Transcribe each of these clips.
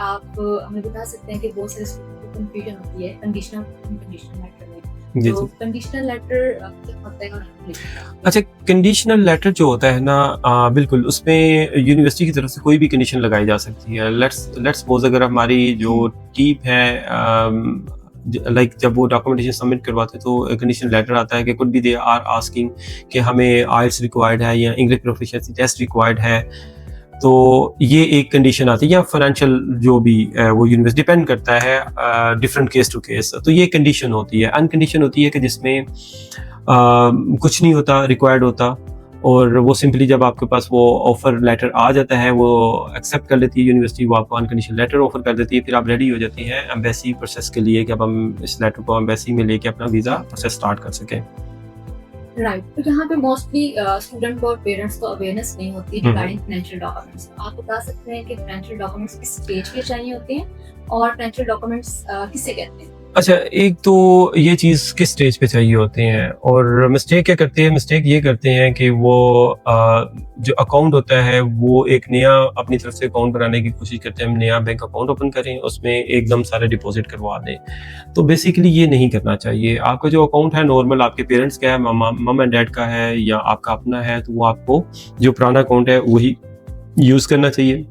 आप हमें बता सकते हैं कि बहुत सारे स्टूडेंट को कन्फ्यूजन होती है कंडीशनल कंडीशनल लेटर में। जी, तो जी। कंडीशनल लेटर क्या होता है और हम लिखते हैं? अच्छा, कंडीशनल लेटर जो होता है ना, बिल्कुल उसमें यूनिवर्सिटी की तरफ से कोई भी कंडीशन लगाई जा सकती है। लेट्स लेट्स सपोज़ अगर हमारी जो टीम है, लाइक जब वो डॉक्यूमेंटेशन सबमिट करवाते हैं तो कंडीशनल लेटर आता है कि could be they are asking कि हमें आइल्स रिक्वायर्ड है या इंग्लिश प्रोफिशिएंसी टेस्ट रिक्वायर्ड है। तो ये एक कंडीशन आती है, या फाइनेंशियल जो भी वो यूनिवर्सिटी डिपेंड करता है डिफरेंट केस टू केस। तो ये कंडीशन होती है। अनकंडीशन होती है कि जिसमें कुछ नहीं होता, रिक्वायर्ड होता, और वो सिंपली जब आपके पास वो ऑफर लेटर आ जाता है, वो एक्सेप्ट कर लेती है यूनिवर्सिटी, वो आपको अनकंडीशनल लेटर ऑफर कर देती है। फिर आप रेडी हो जाती हैं एम्बेसी प्रोसेस के लिए कि अब हम इस लेटर को एम्बेसी में लेके अपना वीज़ा प्रोसेस स्टार्ट कर सकें। राइट, तो यहाँ पे मोस्टली स्टूडेंट को और पेरेंट्स को अवेयरनेस नहीं होती हम्म। Regarding financial documents. तो आप बता सकते हैं कि फाइनेंशियल डॉक्यूमेंट्स किस स्टेज पे चाहिए होते हैं और फाइनेंशियल डॉक्यूमेंट्स किसे कहते हैं? अच्छा, एक तो ये चीज़ किस स्टेज पे चाहिए होते हैं, और मिस्टेक क्या करते हैं, मिस्टेक ये करते हैं कि वो जो अकाउंट होता है वो एक नया अपनी तरफ से अकाउंट बनाने की कोशिश करते हैं। हम नया बैंक अकाउंट ओपन करें, उसमें एकदम सारे डिपॉजिट करवा दें। तो बेसिकली ये नहीं करना चाहिए। आपका जो अकाउंट है नॉर्मल, आपके पेरेंट्स का है, मम एंड डैड का है, या आपका अपना है, तो वो आपको जो पुराना अकाउंट है वही यूज़ करना चाहिए।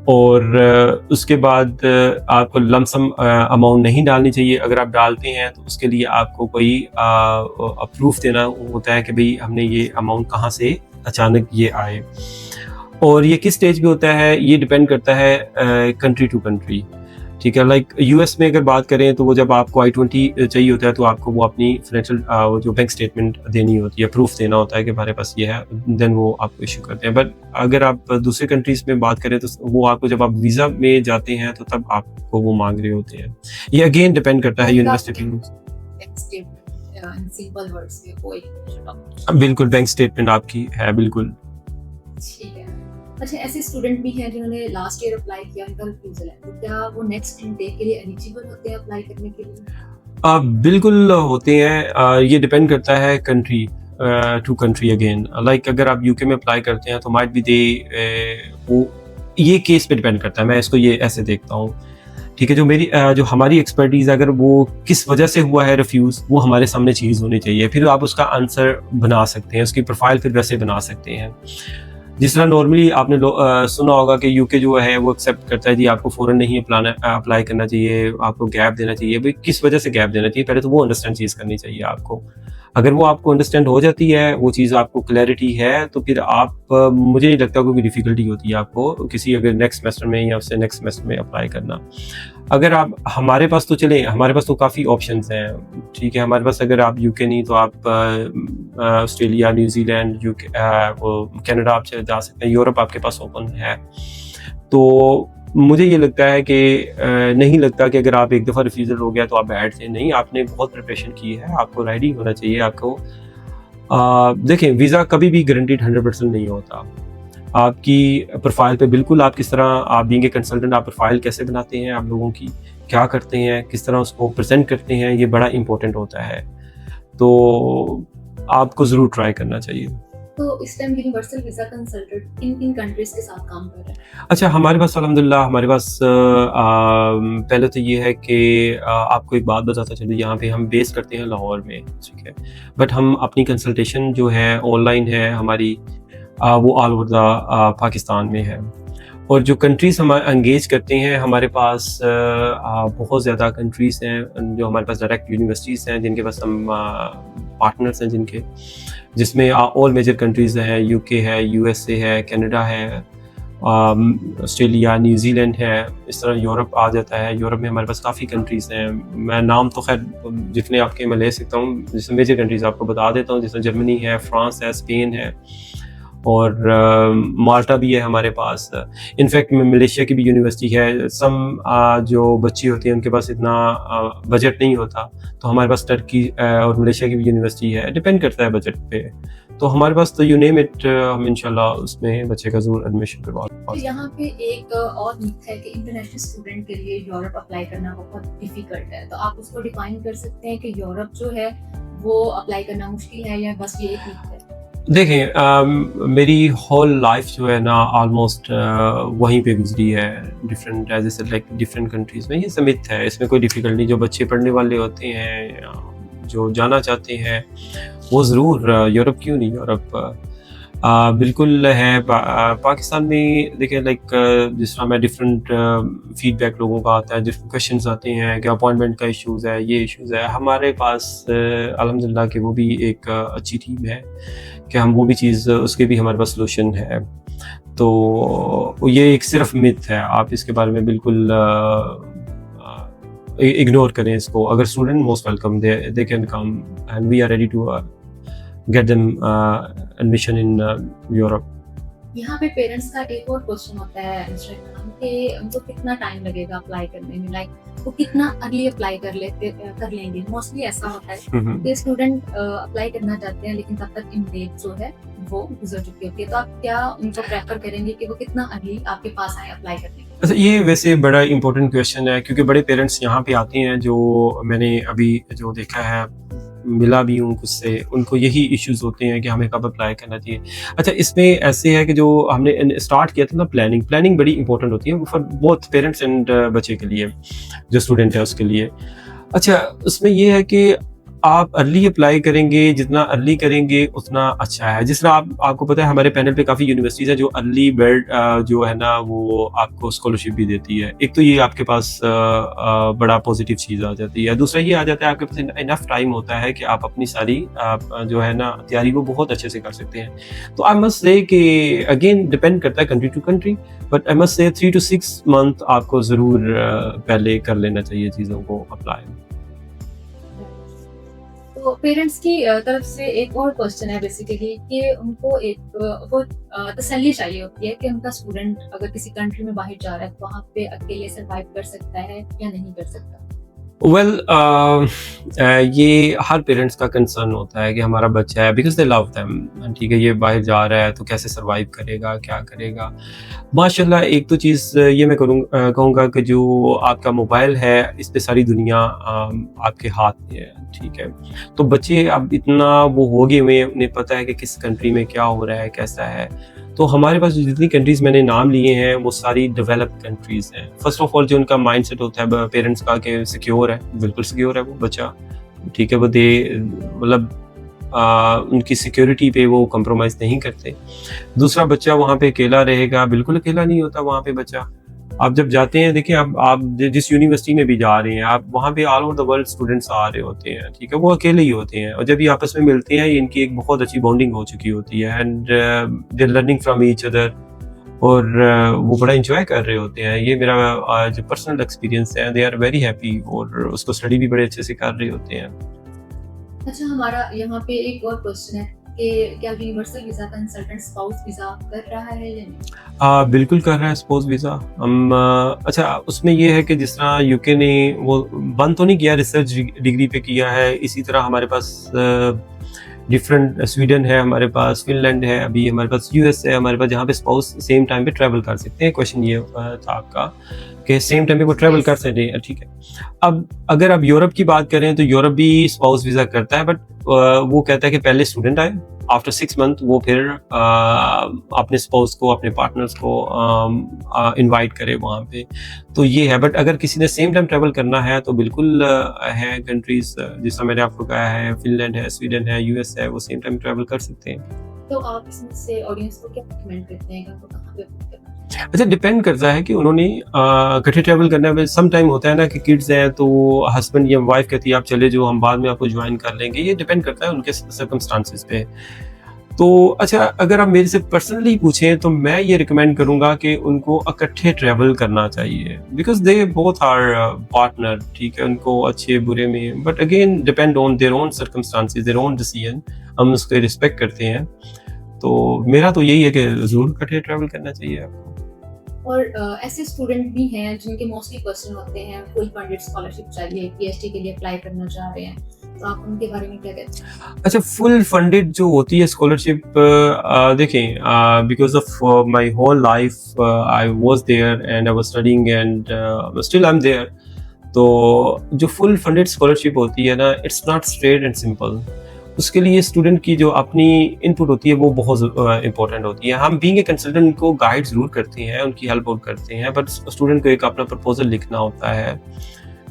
और उसके बाद आपको लमसम अमाउंट नहीं डालनी चाहिए। अगर आप डालते हैं तो उसके लिए आपको कोई प्रूफ देना होता है कि भाई हमने ये अमाउंट कहाँ से अचानक ये आए। और ये किस स्टेज पे होता है, ये डिपेंड करता है कंट्री टू कंट्री। ठीक है, लाइक यूएस में अगर बात करें तो वो जब आपको I-20 चाहिए होता है तो आपको वो अपनी फाइनेंशियल वो जो बैंक स्टेटमेंट देनी होती है, प्रूफ देना होता है कि हमारे पास ये है, देन वो आपको इशू करते हैं। बट अगर आप दूसरे कंट्रीज में बात करें तो वो आपको जब आप वीज़ा में जाते हैं तो तब आपको वो मांग रहे होते हैं। ये अगेन डिपेंड करता है यूनिवर्सिटी पे। सिंपल वर्ड्स में वो एक डॉक्यूमेंट। बिल्कुल, बैंक स्टेटमेंट आपकी है, बिल्कुल। ठीक है। अच्छा, ऐसे स्टूडेंट भी हैं जिन्होंने लास्ट ईयर अप्लाई किया, उनका रिफ्यूजल है, तो क्या वो नेक्स्ट इनटेक के लिए एलिजिबल होते हैं अप्लाई करने के लिए? बिल्कुल होते हैं। ये डिपेंड करता है country to country again. Like अगर आप यूके में अप्लाई करते हैं तो माइट बी दे वो ये केस पे डिपेंड करता है। मैं इसको ये ऐसे देखता हूँ, ठीक है। जो हमारी एक्सपर्टीज, अगर वो किस वजह से हुआ है रिफ्यूज़, वो हमारे सामने चीज़ होनी चाहिए। फिर आप उसका आंसर बना सकते हैं, उसकी प्रोफाइल फिर वैसे बना सकते हैं। जिस तरह नॉर्मली आपने सुना होगा कि यूके जो है वो एक्सेप्ट करता है जी आपको फ़ौरन नहीं अप्लाई करना चाहिए, आपको गैप देना चाहिए। भाई किस वजह से गैप देना चाहिए, पहले तो वो अंडरस्टैंड चीज़ करनी चाहिए आपको। अगर वो आपको अंडरस्टैंड हो जाती है, वो चीज़ आपको क्लैरिटी है, तो फिर आप मुझे नहीं लगता कोई डिफ़िकल्टी होती है आपको किसी अगर नेक्स्ट सेमेस्टर में या उससे नेक्स्ट सेमेस्टर में अप्लाई करना। अगर आप हमारे पास तो चलें, हमारे पास तो काफ़ी ऑप्शंस हैं, ठीक है। हमारे पास अगर आप यूके नहीं तो आप ऑस्ट्रेलिया, न्यूज़ीलैंड, यूके, वो कनाडा आप चले जा सकते हैं। यूरोप आपके पास ओपन है। तो मुझे ये लगता है कि नहीं लगता कि अगर आप एक दफ़ा रिफ्यूज़ल हो गया तो आप बैठ जाएँ। नहीं, आपने बहुत प्रिपरेशन की है, आपको रेडी होना चाहिए। आपको देखें, वीज़ा कभी भी गारंटीड 100% नहीं होता। आपकी प्रोफाइल पे बिल्कुल आप किस तरह, आप बीइंग ए कंसल्टेंट, आप प्रोफाइल कैसे बनाते हैं, आप लोगों की क्या करते हैं, किस तरह उसको प्रेजेंट करते हैं, ये बड़ा इंपॉर्टेंट होता है। तो आपको ज़रूर ट्राई करना चाहिए। तो इस टाइम यूनिवर्सल वीजा कंसल्टेंट किन किन कंट्रीज के साथ काम कर रहे हैं? अच्छा, हमारे पास अल्हम्दुलिल्लाह, हमारे पास पहले तो ये है कि आपको एक बात बताता चलूँ, यहाँ पे हम बेस करते हैं लाहौर में, ठीक है। बट हम अपनी कंसल्टेशन जो है ऑनलाइन है हमारी, वो ऑल ओवर द पाकिस्तान में है। और जो कंट्रीज़ हम एंगेज करते हैं, हमारे पास बहुत ज़्यादा कंट्रीज़ हैं जो हमारे पास डायरेक्ट यूनिवर्सिटीज़ हैं जिनके पास हम पार्टनर्स हैं जिनके, जिसमें ऑल मेजर कंट्रीज़ हैं, यूके है, यूएसए है, कनाडा है, ऑस्ट्रेलिया, न्यूज़ीलैंड है। इस तरह यूरोप आ जाता है। यूरोप में हमारे पास काफ़ी कंट्रीज़ हैं। मैं नाम तो खैर जितने आपके मैं ले सकता हूँ, जैसे मेजर कंट्रीज़ आपको बता देता हूँ, जैसे जर्मनी है, फ्रांस है, स्पेन है, और माल्टा भी है हमारे पास। इनफैक्ट मलेशिया की भी यूनिवर्सिटी है। जो बच्चे होते हैं उनके पास इतना बजट नहीं होता, तो हमारे पास टर्की और मलेशिया की भी यूनिवर्सिटी है। डिपेंड करता है बजट पे। तो हमारे पास तो यू नेम इट, हम इंशाल्लाह उसमें बच्चे का ज़रूर एडमिशन करवा तो यहाँ पे एक और मिथ है कि इंटरनेशनल स्टूडेंट के लिए यूरोप अप्लाई करना बहुत डिफिकल्ट है, तो आप उसको डिफाइन कर सकते हैं कि यूरोप जो है वो अप्लाई करना मुश्किल है या बस ये एक मिथ है? देखें मेरी होल लाइफ जो है ना ऑलमोस्ट वहीं पे गुजरी है, different age a like different countries में। ये सब मिथ है, इसमें कोई डिफ़िकल्ट नहीं। जो बच्चे पढ़ने वाले होते हैं जो जाना चाहते हैं वो ज़रूर यूरोप, क्यों नहीं यूरोप, बिल्कुल है। पाकिस्तान में देखिए लाइक जिस तरह मैं डिफरेंट फीडबैक लोगों का आता है, डिफरेंट क्वेश्चंस आते हैं कि अपॉइंटमेंट का इश्यूज़ है, ये इश्यूज़ है। हमारे पास अल्हम्दुलिल्लाह कि वो भी एक अच्छी टीम है कि हम वो भी चीज़ उसके भी हमारे पास सॉल्यूशन है। तो ये एक सिर्फ मिथ है, आप इसके बारे में बिल्कुल इग्नोर करें इसको। अगर student most welcome, they can come and we are ready to get them admission in Europe. यहाँ पे पेरेंट्स का एक और क्वेश्चन होता है इंस्टाग्राम पे, उनको कितना टाइम लगेगा अप्लाई करने में, लाइक वो कितना अर्ली अप्लाई कर लेंगे। मोस्टली ऐसा होता है कि स्टूडेंट अप्लाई करना चाहते हैं लेकिन तब तक इन डेट जो है वो गुजर चुकी होती है। तो आप क्या उनको प्रेफर करेंगे कि वो कितना अर्ली आपके पास आए अप्लाई करने के? अच्छा, ये वैसे बड़ा इंपॉर्टेंट क्वेश्चन है क्योंकि बड़े पेरेंट्स यहाँ पे आते हैं जो मैंने अभी जो देखा है, मिला भी हूँ कुछ से, उनको यही इश्यूज होते हैं कि हमें कब अप्लाई करना चाहिए। अच्छा, इसमें ऐसे है कि जो हमने स्टार्ट किया था ना, प्लानिंग बड़ी इंपॉर्टेंट होती है फॉर बोथ पेरेंट्स एंड बच्चे के लिए, जो स्टूडेंट है उसके लिए। अच्छा, उसमें ये है कि आप अर्ली अप्लाई करेंगे, जितना अर्ली करेंगे उतना अच्छा है। जिस तरह आपको पता है हमारे पैनल पे काफ़ी यूनिवर्सिटीज़ है जो अर्ली बर्ड जो है ना वो आपको स्कॉलरशिप भी देती है। एक तो ये आपके पास बड़ा पॉजिटिव चीज़ आ जाती है। दूसरा ये आ जाता है आपके पास इनफ टाइम होता है कि आप अपनी सारी जो है ना तैयारी वो बहुत अच्छे से कर सकते हैं। तो आई मस्ट से कि अगेन डिपेंड करता है country to country, but I must say 3 to 6 month आपको ज़रूर पहले कर लेना चाहिए चीज़ों को अप्लाई। तो पेरेंट्स की तरफ से एक और क्वेश्चन है बेसिकली कि उनको एक वो तसल्ली चाहिए होती है कि उनका स्टूडेंट अगर किसी कंट्री में बाहर जा रहा है तो वहाँ पे अकेले सर्वाइव कर सकता है या नहीं कर सकता। वेल ये हर पेरेंट्स का कंसर्न होता है कि हमारा बच्चा है, बिकॉज दे लव देम, ठीक है, ये बाहर जा रहा है तो कैसे सरवाइव करेगा, क्या करेगा। माशाल्लाह एक तो चीज़ ये मैं कहूँगा कि जो आपका मोबाइल है इस पे सारी दुनिया आपके हाथ में है, ठीक है। तो बच्चे अब इतना वो हो गए हुए, उन्हें पता है कि किस कंट्री में क्या हो रहा है, कैसा है। तो हमारे पास जितनी कंट्रीज़ मैंने नाम लिए हैं वो सारी डेवलप्ड कंट्रीज़ हैं। फर्स्ट ऑफ ऑल जो उनका माइंडसेट होता है पेरेंट्स का कि सिक्योर है, बिल्कुल सिक्योर है वो बच्चा, ठीक है। वो मतलब उनकी सिक्योरिटी पे वो कंप्रोमाइज़ नहीं करते। दूसरा, बच्चा वहाँ पे अकेला रहेगा, बिल्कुल अकेला नहीं होता वहाँ पे बच्चा। आप जब जाते हैं, देखिए आप जिस यूनिवर्सिटी में भी जा रहे हैं, आप वहाँ पे all over the world students आ रहे होते हैं, ठीक है, वो अकेले ही होते हैं। और जब ये आपस में मिलते हैं, इनकी एक बहुत अच्छी बॉन्डिंग हो चुकी होती है and they are learning from each other, और वो बड़ा इंजॉय कर रहे होते हैं। ये मेरा जो पर्सनल एक्सपीरियंस है, दे आर वेरी हैप्पी और उसको स्टडी भी बड़े अच्छे से कर रहे होते हैं। अच्छा, हमारा यहाँ पे एक और क्वेश्चन है कि क्या universal visa consultant spouse visa कर रहा है या नहीं? बिल्कुल कर रहा है स्पाउस वीज़ा। हम अच्छा, उसमें ये है कि जिस तरह यूके ने वो बंद तो नहीं किया, रिसर्च डिग्री पे किया है, इसी तरह हमारे पास डिफरेंट स्वीडन है, हमारे पास फिनलैंड है, अभी हमारे पास यूएस है, हमारे पास जहाँ पे स्पाउस सेम टाइम पे ट्रैवल कर सकते हैं। क्वेश्चन ये था आपका कि सेम टाइम पे वो ट्रैवल कर सकते हैं, ठीक है। अब अगर आप यूरोप की बात करें तो यूरोप भी स्पाउस वीज़ा करता है, बट वो कहता है कि पहले स्टूडेंट आए, आफ्टर 6 मंथ वो फिर अपने स्पाउस को, अपने पार्टनर्स को इनवाइट करे वहाँ पे। तो ये है, बट अगर किसी ने सेम टाइम ट्रैवल करना है तो बिल्कुल है कंट्रीज, जैसा मैंने आपको कहा है, फिनलैंड है, स्वीडन है, यूएस है, वो सेम टाइम ट्रैवल कर सकते हैं। तो आप इसमें से ऑडियंस को क्या रिकमेंड करते हैं कि उनको कहाँ पे apply करना चाहिए? अच्छा, डिपेंड करता है कि उन्होंने इकट्ठे ट्रैवल करना है। सम टाइम होता है ना कि किड्स हैं तो हस्बैंड या वाइफ कहती है आप चले जो, हम बाद में आपको ज्वाइन कर लेंगे। ये डिपेंड करता है उनके सर्कमस्टांसिस पे। तो अच्छा, अगर आप मेरे से पर्सनली पूछें तो मैं ये रिकमेंड करूंगा कि उनको इकट्ठे ट्रैवल करना चाहिए, because they both are partner, ठीक है, उनको अच्छे बुरे में, but again depend on their own circumstances, their own decision, हम उसको रिस्पेक्ट करते हैं। तो मेरा तो यही है कि जरूर इकट्ठे ट्रैवल करना चाहिए आपको। और ऐसे स्टूडेंट भी हैं जिनके मोस्टली क्वेश्चन होते हैं फुल फंडेड स्कॉलरशिप चाहिए, पीएचडी के लिए अप्लाई करना चाह रहे हैं, तो आप उनके बारे में क्या कहते हैं? अच्छा, फुल फंडेड जो होती है स्कॉलरशिप, देखें, because of my whole life I was there and I was studying and still I am there. तो जो फुल फंडेड स्कॉलरशिप होती है ना, it's not straight and simple. उसके लिए स्टूडेंट की जो अपनी इनपुट होती है वो बहुत इंपॉर्टेंट होती है। हम बीइंग ए कंसल्टेंट उनको गाइड ज़रूर करते हैं, उनकी हेल्प और करते हैं, बट स्टूडेंट को एक अपना प्रपोज़ल लिखना होता है।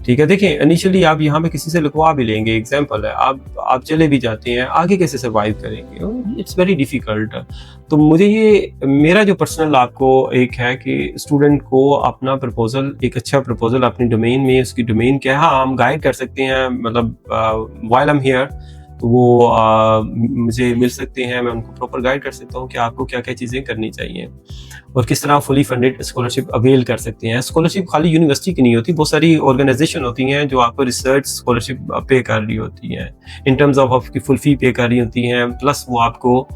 ठीक है, देखिए इनिशियली आप यहाँ पे किसी से लिखवा भी लेंगे, एग्जांपल है, आप चले भी जाते हैं, आगे कैसे सर्वाइव करेंगे? It's very difficult. तो मुझे ये मेरा जो पर्सनल आपको एक है कि स्टूडेंट को अपना प्रपोज़ल, एक अच्छा प्रपोज़ल अपनी डोमेन में, उसकी डोमेन क्या है, हाँ, हम गाइड कर सकते हैं, मतलब व्हाइल आई एम हियर तो वो मुझे मिल सकते हैं, मैं उनको प्रॉपर गाइड कर सकता हूँ कि आपको क्या-क्या चीज़ें करनी चाहिए और किस तरह फुली फंडेड स्कॉलरशिप अवेल कर सकते हैं। स्कॉलरशिप खाली यूनिवर्सिटी की नहीं होती, बहुत सारी ऑर्गेनाइजेशन होती हैं जो आपको रिसर्च स्कॉलरशिप पे कर रही होती हैं, इन टर्म्स ऑफ आपकी फुल फी पे कर रही होती हैं, प्लस वो आपको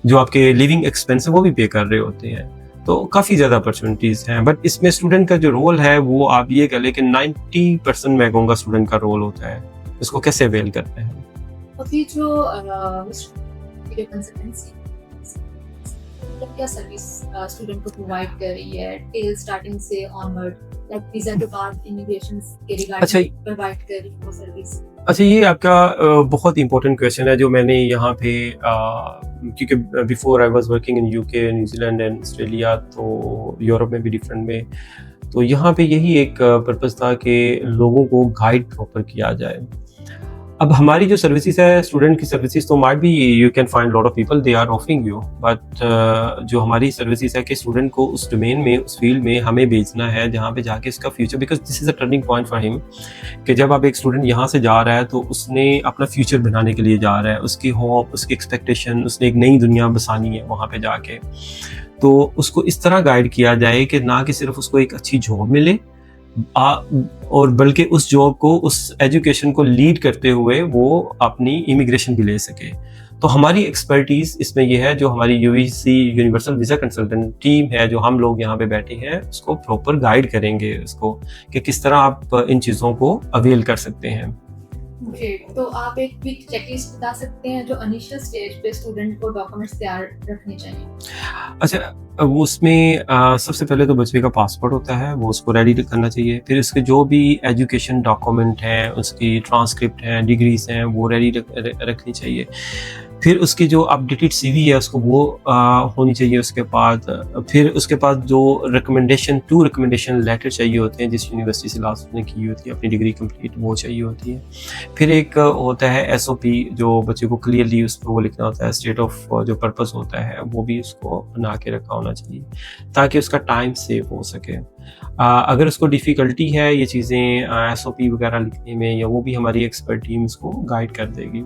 जो आपके लिविंग एक्सपेंस है वो भी पे कर रहे होते हैं। तो काफ़ी ज़्यादा अपॉर्चुनिटीज़ हैं, बट इसमें स्टूडेंट का जो रोल है वो आप ये कह लें कि 90% मैं कहूँगा स्टूडेंट का रोल होता है, इसको कैसे अवेल करते हैं। अभी जो वीडियो कंसल्टेंसी मतलब क्या सर्विस स्टूडेंट को प्रोवाइड कर रही है टिल स्टार्टिंग से ऑनवर्ड, लाइक वीजा के बाद इमिग्रेशन के अच्छा रिगार्डिंग प्रोवाइड कर रही है वो सर्विस? अच्छा, ये आपका बहुत इंपॉर्टेंट क्वेश्चन है जो मैंने यहाँ पे क्योंकि before I was working in UK, New Zealand and Australia, तो यूरोप में भी डिफरेंट में, तो यहाँ पे यही एक पर्पस था कि लोगों को गाइड प्रॉपर किया जाए। अब हमारी जो सर्विसेज है, स्टूडेंट की सर्विसेज, तो might be you can find lot of people they are offering you, but जो हमारी सर्विसेज है कि स्टूडेंट को उस डोमेन में, उस फील्ड में हमें भेजना है जहाँ पे जाके इसका future, because this is a turning point for him, कि जब आप एक स्टूडेंट यहाँ से जा रहा है तो उसने अपना फ्यूचर बनाने के लिए जा रहा है, उसकी होप, उसकी एक्सपेक्टेशन, उसने एक नई दुनिया बसानी है वहाँ पे जाके। तो उसको इस तरह गाइड किया जाए कि ना कि सिर्फ उसको एक अच्छी जॉब मिले, और बल्कि उस जॉब को, उस एजुकेशन को लीड करते हुए वो अपनी इमिग्रेशन भी ले सके। तो हमारी एक्सपर्टीज इसमें ये है, जो हमारी UVC universal visa consultant team है, जो हम लोग यहाँ पे बैठे हैं, उसको प्रॉपर गाइड करेंगे उसको कि किस तरह आप इन चीज़ों को अवेल कर सकते हैं। ग्रेट, तो आप एक क्विक चेकलिस्ट बता सकते हैं जो इनिशियल स्टेज पे स्टूडेंट को डॉक्यूमेंट्स तैयार रखने चाहिए? अच्छा, अब उसमें सबसे पहले तो बच्चे का पासपोर्ट होता है, वो उसको रेडी करना चाहिए। फिर उसके जो भी एजुकेशन डॉक्यूमेंट हैं, उसकी ट्रांसक्रिप्ट हैं, डिग्रीज हैं, वो रेडी रखनी चाहिए। फिर उसकी जो अपडेटेड सीवी है उसको वो होनी चाहिए। उसके बाद फिर उसके पास जो रिकमेंडेशन लेटर चाहिए होते हैं, जिस यूनिवर्सिटी से लास्ट उसने की होती है अपनी डिग्री कंप्लीट, वो चाहिए होती है। फिर एक होता है एसओपी, जो बच्चे को क्लियरली उस पर वो लिखना होता है, स्टेट ऑफ जो पर्पस होता है वो भी उसको बना के रखा होना चाहिए ताकि उसका टाइम सेव हो सके। अगर उसको डिफ़िकल्टी है ये चीज़ें एसओपी वगैरह लिखने में, या वो भी हमारी एक्सपर्ट टीम उसको गाइड कर देगी।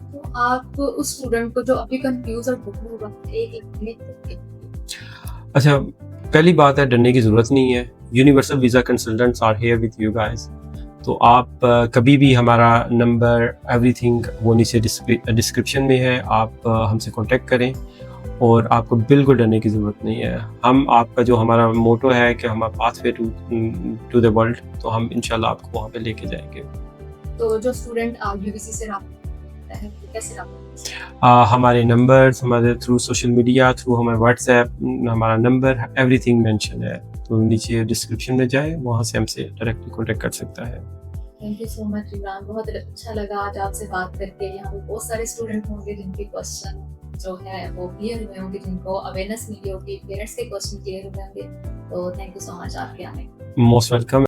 तो आप उस स्टूडेंट को जो अभी कंफ्यूज और दुखी हुआ एक मिनट अच्छा, पहली बात है, डरने की ज़रूरत नहीं है। Universal visa consultants are here with you guys. तो आप कभी भी हमारा नंबर, एवरीथिंग वो नीचे डिस्क्रिप्शन में है, आप हमसे कांटेक्ट करें और आपको बिल्कुल डरने की ज़रूरत नहीं है। हम आपका जो हमारा मोटो है कि हमारा पाथवे टू द वर्ल्ड, तो हम इंशाल्लाह आपको वहाँ पे लेके जाएंगे। तो जो स्टूडेंट यूबीसी से राब्ता करता है वो कैसे राब्ता हमारे नंबर्स, हमारे थ्रू सोशल मीडिया, थ्रू हमारे व्हाट्सएप, हमारा नंबर, एवरीथिंग मेंशन है, तो नीचे डिस्क्रिप्शन में जाए, वहाँ से हमसे डायरेक्टली कांटेक्ट कर सकता है। Thank you so much Imran, बहुत अच्छा लगा आज आपसे बात करके। यहाँ पे बहुत सारे स्टूडेंट होंगे जिनके क्वेश्चन जो है वो क्लियर हुए होंगे, जिनको अवेयरनेस मिली होगी, पेरेंट्स के क्वेश्चन क्लियर हुए होंगे। तो थैंक यू सो मच आपके आने। Most welcome.